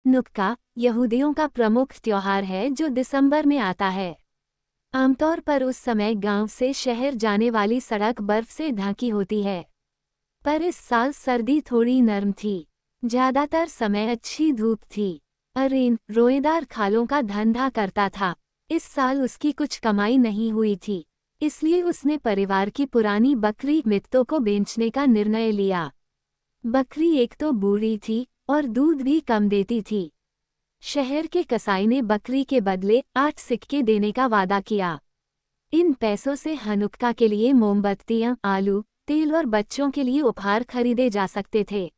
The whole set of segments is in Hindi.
नुक्का यहूदियों का प्रमुख त्योहार है जो दिसंबर में आता है। आमतौर पर उस समय गांव से शहर जाने वाली सड़क बर्फ से ढकी होती है। पर इस साल सर्दी थोड़ी नरम थी। ज्यादातर समय अच्छी धूप थी। अरेन रोएदार खालों का धंधा करता था। इस साल उसकी कुछ कमाई नहीं हुई थी, इसलिए उसने परिवार की पुरानी बकरी मित्तो को बेचने का निर्णय लिया। बकरी एक तो बूढ़ी थी और दूध भी कम देती थी। शहर के कसाई ने बकरी के बदले 8 सिक्के देने का वादा किया। इन पैसों से हनुक्का के लिए मोमबत्तियां, आलू, तेल और बच्चों के लिए उपहार खरीदे जा सकते थे।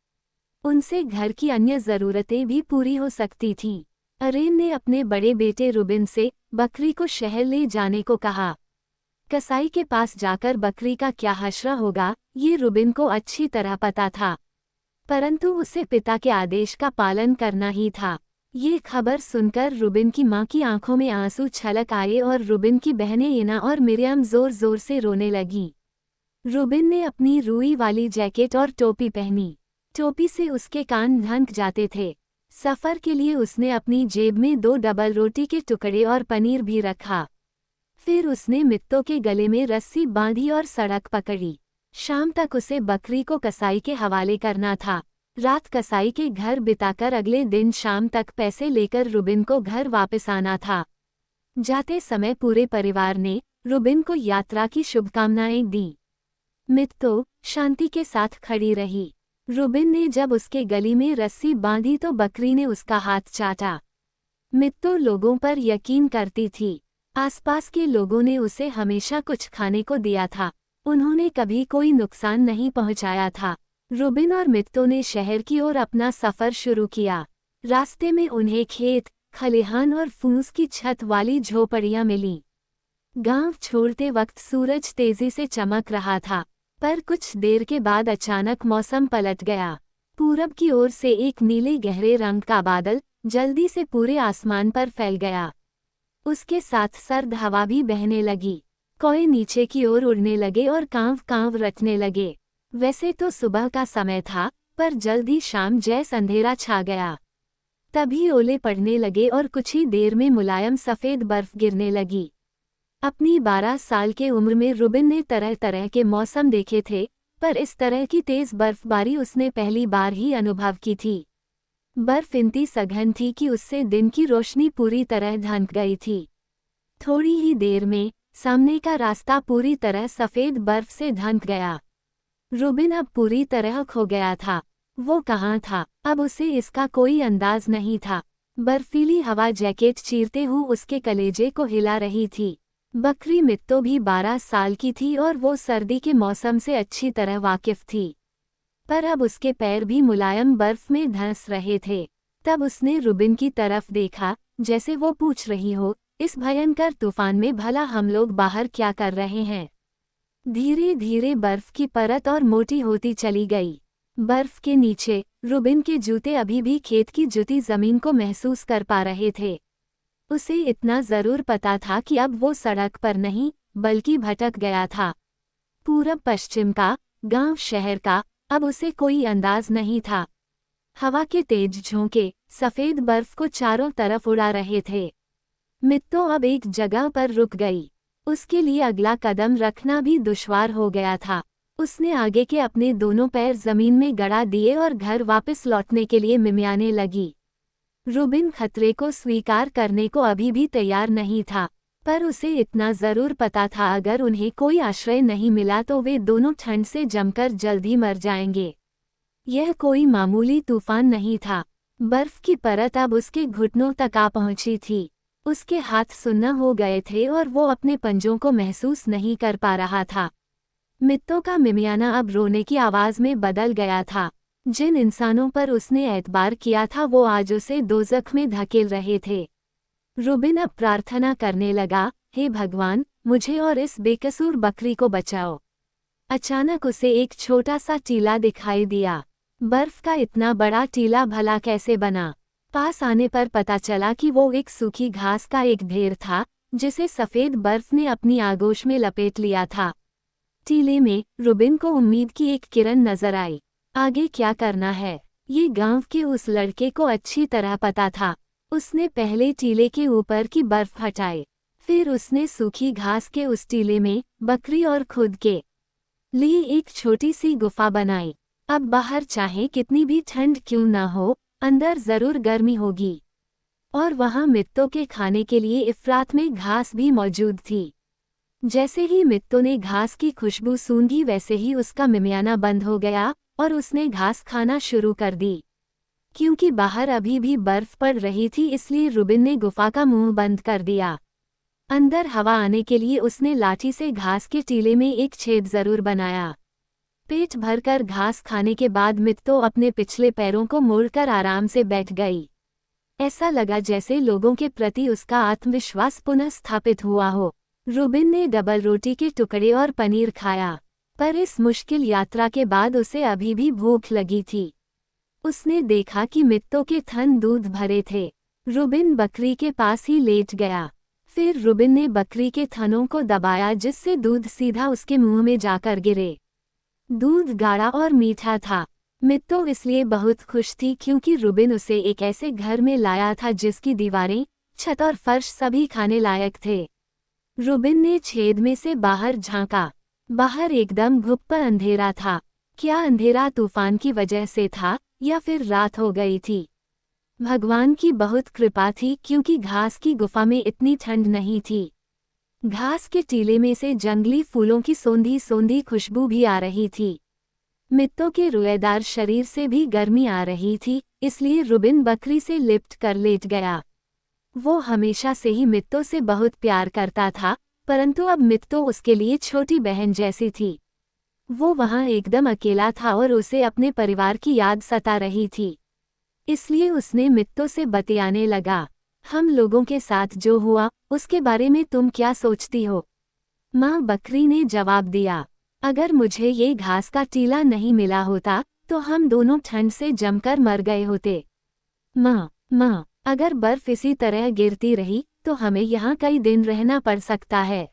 उनसे घर की अन्य ज़रूरतें भी पूरी हो सकती थीं। अरेन ने अपने बड़े बेटे रुबिन से बकरी को शहर ले जाने को कहा। कसाई के पास जाकर बकरी का क्या हश्र होगा, ये रुबिन को अच्छी तरह पता था, परंतु उसे पिता के आदेश का पालन करना ही था। ये खबर सुनकर रुबिन की माँ की आंखों में आंसू छलक आए और रुबिन की बहनें इना और मिरियम जोर जोर से रोने लगीं। रुबिन ने अपनी रुई वाली जैकेट और टोपी पहनी। टोपी से उसके कान ढंक जाते थे। सफ़र के लिए उसने अपनी जेब में 2 डबल रोटी के टुकड़े और पनीर भी रखा। फिर उसने मित्तो के गले में रस्सी बांधी और सड़क पकड़ी। शाम तक उसे बकरी को कसाई के हवाले करना था। रात कसाई के घर बिताकर अगले दिन शाम तक पैसे लेकर रुबिन को घर वापस आना था। जाते समय पूरे परिवार ने रुबिन को यात्रा की शुभकामनाएं दी। मित्तो शांति के साथ खड़ी रही। रुबिन ने जब उसके गली में रस्सी बांधी तो बकरी ने उसका हाथ चाटा। मित्तो लोगों पर यकीन करती थी। आसपास के लोगों ने उसे हमेशा कुछ खाने को दिया था। उन्होंने कभी कोई नुकसान नहीं पहुंचाया था। रुबिन और मित्तो ने शहर की ओर अपना सफ़र शुरू किया। रास्ते में उन्हें खेत, खलिहान और फूस की छत वाली झोपड़ियां मिलीं। गांव छोड़ते वक्त सूरज तेजी से चमक रहा था, पर कुछ देर के बाद अचानक मौसम पलट गया। पूरब की ओर से एक नीले गहरे रंग का बादल जल्दी से पूरे आसमान पर फैल गया। उसके साथ सर्द हवा भी बहने लगी। कौए नीचे की ओर उड़ने लगे और कांव कांव रटने लगे। वैसे तो सुबह का समय था, पर जल्दी शाम जैसा अंधेरा छा गया। तभी ओले पड़ने लगे और कुछ ही देर में मुलायम सफ़ेद बर्फ गिरने लगी। अपनी 12 साल के उम्र में रुबिन ने तरह तरह के मौसम देखे थे, पर इस तरह की तेज बर्फबारी उसने पहली बार ही अनुभव की थी। बर्फ इतनी सघन थी कि उससे दिन की रोशनी पूरी तरह ढंक गई थी। थोड़ी ही देर में सामने का रास्ता पूरी तरह सफ़ेद बर्फ से ढंक गया। रुबिन अब पूरी तरह खो गया था। वो कहाँ था, अब उसे इसका कोई अंदाज नहीं था। बर्फीली हवा जैकेट चीरते हुए उसके कलेजे को हिला रही थी। बकरी मित्तो भी 12 साल की थी और वो सर्दी के मौसम से अच्छी तरह वाकिफ थी, पर अब उसके पैर भी मुलायम बर्फ में धंस रहे थे। तब उसने रुबिन की तरफ देखा, जैसे वो पूछ रही हो, इस भयंकर तूफान में भला हम लोग बाहर क्या कर रहे हैं। धीरे धीरे बर्फ की परत और मोटी होती चली गई। बर्फ के नीचे रुबिन के जूते अभी भी खेत की जुती जमीन को महसूस कर पा रहे थे। उसे इतना जरूर पता था कि अब वो सड़क पर नहीं, बल्कि भटक गया था। पूरब पश्चिम का, गांव शहर का, अब उसे कोई अंदाज नहीं था। हवा के तेज झोंके सफ़ेद बर्फ को चारों तरफ उड़ा रहे थे। मित्तो अब एक जगह पर रुक गई। उसके लिए अगला कदम रखना भी दुश्वार हो गया था। उसने आगे के अपने दोनों पैर जमीन में गड़ा दिए और घर वापस लौटने के लिए मिमियाने लगी। रुबिन खतरे को स्वीकार करने को अभी भी तैयार नहीं था, पर उसे इतना जरूर पता था अगर उन्हें कोई आश्रय नहीं मिला तो वे दोनों ठंड से जमकर जल्द ही मर जाएंगे। यह कोई मामूली तूफान नहीं था। बर्फ की परत अब उसके घुटनों तक आ पहुंची थी। उसके हाथ सुन्न हो गए थे और वो अपने पंजों को महसूस नहीं कर पा रहा था। मित्तो का मिमियाना अब रोने की आवाज़ में बदल गया था। जिन इंसानों पर उसने एतबार किया था वो आज उसे दोज़ख में धकेल रहे थे। रुबिन अब प्रार्थना करने लगा, हे भगवान, मुझे और इस बेकसूर बकरी को बचाओ। अचानक उसे एक छोटा सा टीला दिखाई दिया। बर्फ का इतना बड़ा टीला भला कैसे बना? पास आने पर पता चला कि वो एक सूखी घास का एक ढेर था, जिसे सफ़ेद बर्फ ने अपनी आगोश में लपेट लिया था। टीले में रुबिन को उम्मीद की एक किरण नजर आई। आगे क्या करना है? ये गांव के उस लड़के को अच्छी तरह पता था। उसने पहले टीले के ऊपर की बर्फ हटाई, फिर उसने सूखी घास के उस टीले में बकरी और खुद के लिए एक छोटी सी गुफा बनाई। अब बाहर चाहे कितनी भी ठंड क्यों न हो, अंदर जरूर गर्मी होगी। और वहां मित्तों के खाने के लिए इफरात में घास भी मौजूद थी। जैसे ही मित्तों ने घास की खुशबू सूंघी वैसे ही उसका मिमियाना बंद हो गया और उसने घास खाना शुरू कर दी। क्योंकि बाहर अभी भी बर्फ पड़ रही थी इसलिए रुबिन ने गुफा का मुंह बंद कर दिया। अंदर हवा आने के लिए उसने लाठी से घास के टीले में एक छेद जरूर बनाया। पेट भरकर घास खाने के बाद मित्तों अपने पिछले पैरों को मोड़कर आराम से बैठ गई। ऐसा लगा जैसे लोगों के प्रति उसका आत्मविश्वास पुनः स्थापित हुआ हो। रुबिन ने डबल रोटी के टुकड़े और पनीर खाया, पर इस मुश्किल यात्रा के बाद उसे अभी भी भूख लगी थी। उसने देखा कि मित्तों के थन दूध भरे थे। रुबिन बकरी के पास ही लेट गया। फिर रुबिन ने बकरी के थनों को दबाया जिससे दूध सीधा उसके मुंह में जाकर गिरे। दूध गाढ़ा और मीठा था। मित्तों इसलिए बहुत खुश थी क्योंकि रुबिन उसे एक ऐसे घर में लाया था जिसकी दीवारें, छत और फर्श सभी खाने लायक थे। रुबिन ने छेद में से बाहर झांका। बाहर एकदम घुप्पा अंधेरा था। क्या अंधेरा तूफान की वजह से था या फिर रात हो गई थी? भगवान की बहुत कृपा थी क्योंकि घास की गुफा में इतनी ठंड नहीं थी। घास के टीले में से जंगली फूलों की सोंधी सोंधी खुशबू भी आ रही थी। मित्तों के रोएदार शरीर से भी गर्मी आ रही थी, इसलिए रुबिन बकरी से लिपट कर लेट गया। वो हमेशा से ही मित्तों से बहुत प्यार करता था, परंतु अब मित्तों उसके लिए छोटी बहन जैसी थी। वो वहाँ एकदम अकेला था और उसे अपने परिवार की याद सता रही थी। इसलिए उसने मित्तों से बतियाने लगा। हम लोगों के साथ जो हुआ उसके बारे में तुम क्या सोचती हो? माँ बकरी ने जवाब दिया, अगर मुझे ये घास का टीला नहीं मिला होता तो हम दोनों ठंड से जमकर मर गए होते। माँ, अगर बर्फ इसी तरह गिरती रही तो हमें यहाँ कई दिन रहना पड़ सकता है।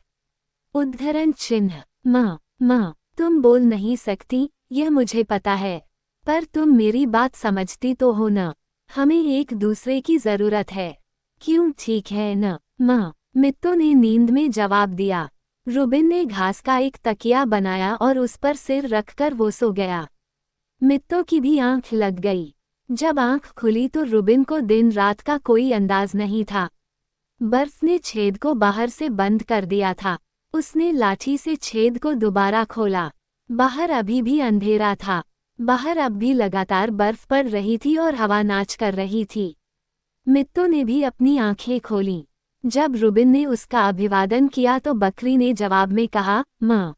उद्धरण चिन्ह। माँ, तुम बोल नहीं सकती, यह मुझे पता है, पर तुम मेरी बात समझती तो हो न? हमें एक दूसरे की जरूरत है। क्यों ठीक है न माँ? मित्तों ने नींद में जवाब दिया। रुबिन ने घास का एक तकिया बनाया और उस पर सिर रखकर वो सो गया। मित्तों की भी आंख लग गई। जब आंख खुली तो रुबिन को दिन रात का कोई अंदाज नहीं था। बर्फ ने छेद को बाहर से बंद कर दिया था। उसने लाठी से छेद को दोबारा खोला। बाहर अभी भी अंधेरा था। बाहर अब भी लगातार बर्फ पड़ रही थी और हवा नाच कर रही थी। मित्तों ने भी अपनी आंखें खोलीं। जब रुबिन ने उसका अभिवादन किया तो बकरी ने जवाब में कहा, माँ।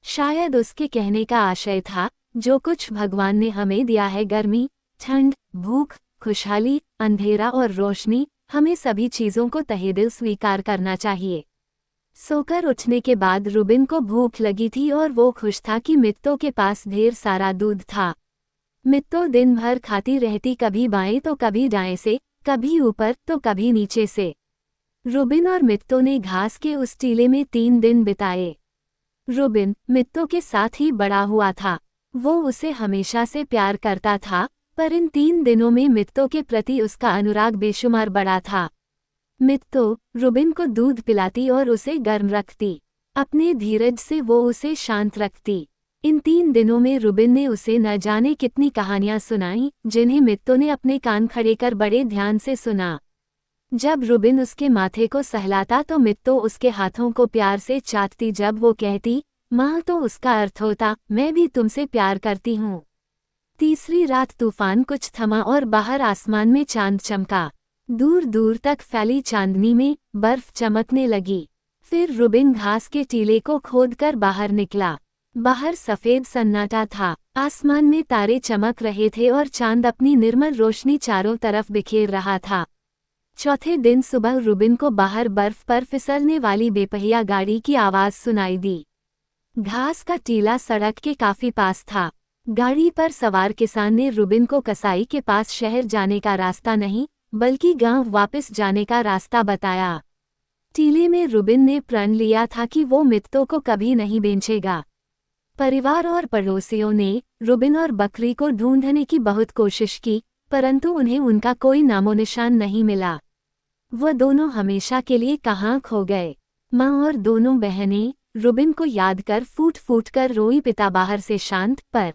शायद उसके कहने का आशय था, जो कुछ भगवान ने हमें दिया है, गर्मी, ठंड, भूख, खुशहाली, अंधेरा और रोशनी, हमें सभी चीज़ों को तहेदिल स्वीकार करना चाहिए। सोकर उठने के बाद रुबिन को भूख लगी थी और वो खुश था कि मित्तों के पास ढेर सारा दूध था। मित्तों दिन भर खाती रहती, कभी बाएं तो कभी दाएं से, कभी ऊपर तो कभी नीचे से। रुबिन और मित्तों ने घास के उस टीले में 3 दिन बिताए। रुबिन मित्तों के साथ ही बड़ा हुआ था। वो उसे हमेशा से प्यार करता था, पर इन 3 दिनों में मित्तों के प्रति उसका अनुराग बेशुमार बढ़ा था। मित्तों रुबिन को दूध पिलाती और उसे गर्म रखती। अपने धीरज से वो उसे शांत रखती। इन 3 दिनों में रुबिन ने उसे न जाने कितनी कहानियां सुनाई, जिन्हें मित्तों ने अपने कान खड़े कर बड़े ध्यान से सुना। जब रुबिन उसके माथे को सहलाता तो मित्तों उसके हाथों को प्यार से चाटती। जब वो कहती, माँ, तो उसका अर्थ होता, मैं भी तुमसे प्यार करती हूँ। तीसरी रात तूफान कुछ थमा और बाहर आसमान में चांद चमका। दूर दूर तक फैली चांदनी में बर्फ चमकने लगी। फिर रुबिन घास के टीले को खोदकर बाहर निकला। बाहर सफेद सन्नाटा था। आसमान में तारे चमक रहे थे और चांद अपनी निर्मल रोशनी चारों तरफ बिखेर रहा था। चौथे दिन सुबह रुबिन को बाहर बर्फ पर फिसलने वाली बेपहिया गाड़ी की आवाज सुनाई दी। घास का टीला सड़क के काफी पास था। गाड़ी पर सवार किसान ने रुबिन को कसाई के पास शहर जाने का रास्ता नहीं, बल्कि गांव वापस जाने का रास्ता बताया। टीले में रुबिन ने प्रण लिया था कि वो मित्तों को कभी नहीं बेचेगा, परिवार और पड़ोसियों ने रुबिन और बकरी को ढूंढने की बहुत कोशिश की, परंतु उन्हें उनका कोई नामोनिशान नहीं मिला। वह दोनों हमेशा के लिए कहाँ खो गए। माँ और दोनों बहनें रुबिन को याद कर फूट फूट कर रोई। पिता बाहर से शांत, पर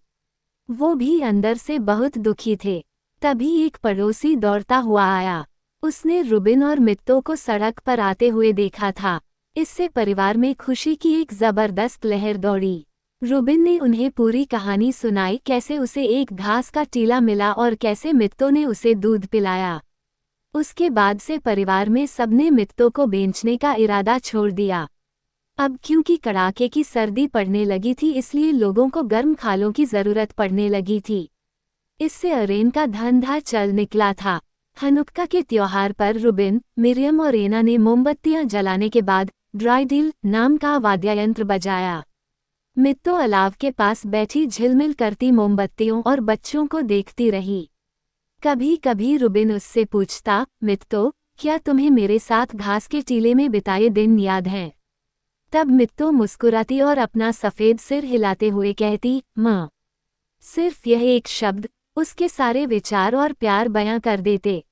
वो भी अंदर से बहुत दुखी थे। तभी एक पड़ोसी दौड़ता हुआ आया। उसने रुबिन और मित्तो को सड़क पर आते हुए देखा था। इससे परिवार में खुशी की एक जबरदस्त लहर दौड़ी। रुबिन ने उन्हें पूरी कहानी सुनाई, कैसे उसे एक घास का टीला मिला और कैसे मित्तो ने उसे दूध पिलाया। उसके बाद से परिवार में सबने मित्तो को बेचने का इरादा छोड़ दिया। अब क्योंकि कड़ाके की सर्दी पड़ने लगी थी, इसलिए लोगों को गर्म खालों की जरूरत पड़ने लगी थी। इससे अरेन का धंधा चल निकला था। हनुक्का के त्योहार पर रुबिन, मिरियम और एना ने मोमबत्तियां जलाने के बाद ड्राइडिल नाम का वाद्ययंत्र बजाया। मित्तो अलाव के पास बैठी झिलमिल करती मोमबत्तियों और बच्चों को देखती रही। कभी कभी रुबिन उससे पूछता, मित्तो, क्या तुम्हें मेरे साथ घास के टीले में बिताए दिन याद हैं? तब मित्तो मुस्कुराती और अपना सफ़ेद सिर हिलाते हुए कहती, माँ। सिर्फ यह एक शब्द उसके सारे विचार और प्यार बयां कर देते।